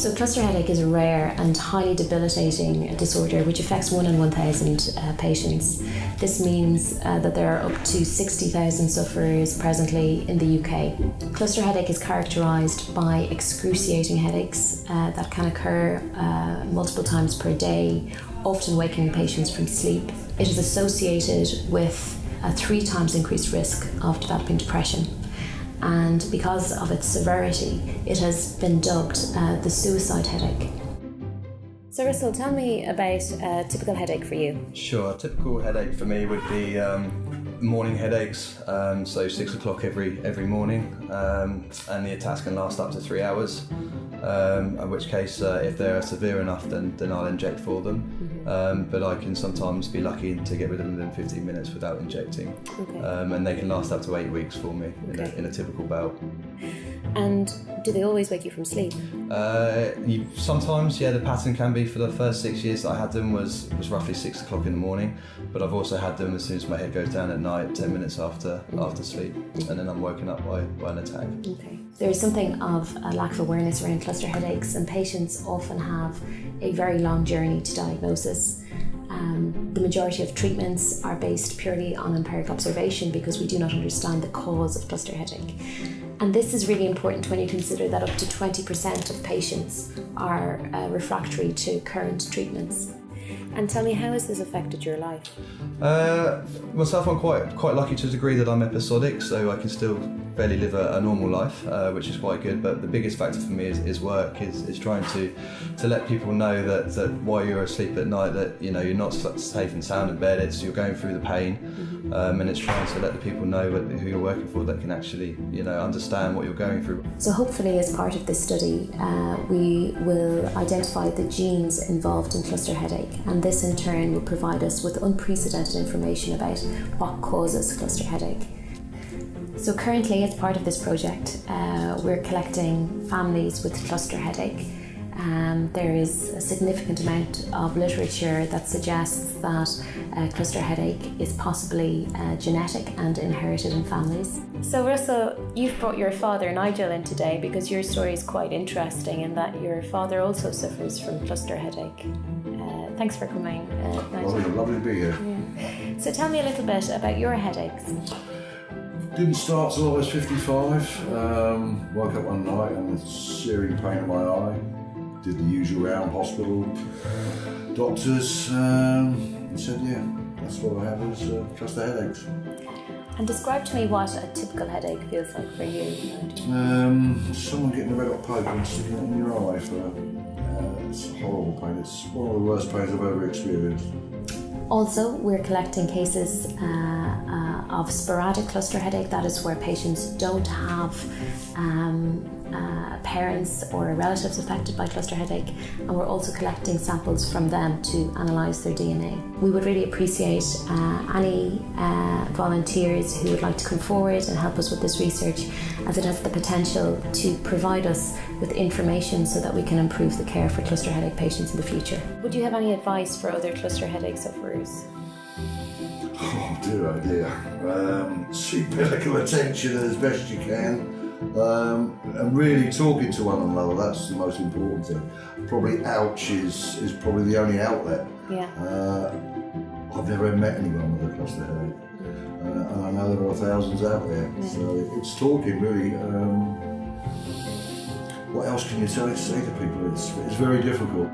So cluster headache is a rare and highly debilitating disorder which affects 1 in 1,000 patients. This means that there are up to 60,000 sufferers presently in the UK. Cluster headache is characterised by excruciating headaches that can occur multiple times per day, often waking patients from sleep. It is associated with a 3 times increased risk of developing depression. And because of its severity, it has been dubbed the suicide headache. So Russell, tell me about a typical headache for you. Sure, a typical headache for me would be morning headaches, so 6 o'clock every morning, and the attacks can last up to 3 hours, in which case if they're severe enough then I'll inject for them. But I can sometimes be lucky to get rid of them within 15 minutes without injecting. Okay. And they can last up to 8 weeks for me in a typical bout. And do they always wake you from sleep? Sometimes, yeah, the pattern can be. For the first 6 years that I had them was roughly 6 o'clock in the morning, but I've also had them as soon as my head goes down at night, 10 minutes after sleep, and then I'm woken up by an attack. Okay. There is something of a lack of awareness around cluster headaches, and patients often have a very long journey to diagnosis. The majority of treatments are based purely on empiric observation because we do not understand the cause of cluster headache. And this is really important when you consider that up to 20% of patients are refractory to current treatments. And tell me, how has this affected your life? Myself, I'm quite lucky to a degree that I'm episodic, so I can still barely live a normal life, which is quite good. But the biggest factor for me is work, is trying to let people know that while you're asleep at night, that you're not safe and sound in bed. You're going through the pain, and it's trying to let the people know who you're working for that can actually understand what you're going through. So hopefully, as part of this study, we will identify the genes involved in cluster headache, and this in turn will provide us with unprecedented information about what causes cluster headache. So currently, as part of this project, we're collecting families with cluster headache. There is a significant amount of literature that suggests that cluster headache is possibly genetic and inherited in families. So Russell, you've brought your father Nigel in today because your story is quite interesting in that your father also suffers from cluster headache. Thanks for coming, Nigel. Lovely to be here. Yeah. So tell me a little bit about your headaches. Didn't start till I was 55. Woke up one night and a searing pain in my eye. Did the usual round, hospital, doctors, and said, yeah, that's what I have is cluster headaches. And describe to me what a typical headache feels like for you. Someone getting a red hot poker and sticking it in your eye it's a horrible pain. It's one of the worst pains I've ever experienced. Also, we're collecting cases of sporadic cluster headache. That is where patients don't have parents or relatives affected by cluster headache, and we're also collecting samples from them to analyse their DNA. We would really appreciate any volunteers who would like to come forward and help us with this research, as it has the potential to provide us with information so that we can improve the care for cluster headache patients in the future. Would you have any advice for other cluster headache sufferers? Oh dear. Seek medical attention as best you can, and really talking to one another, that's the most important thing. Probably ouch is probably the only outlet. Yeah. I've never met anyone with a cluster headache, and I know there are thousands out there, so it's talking really. What else can you say to people? It's very difficult.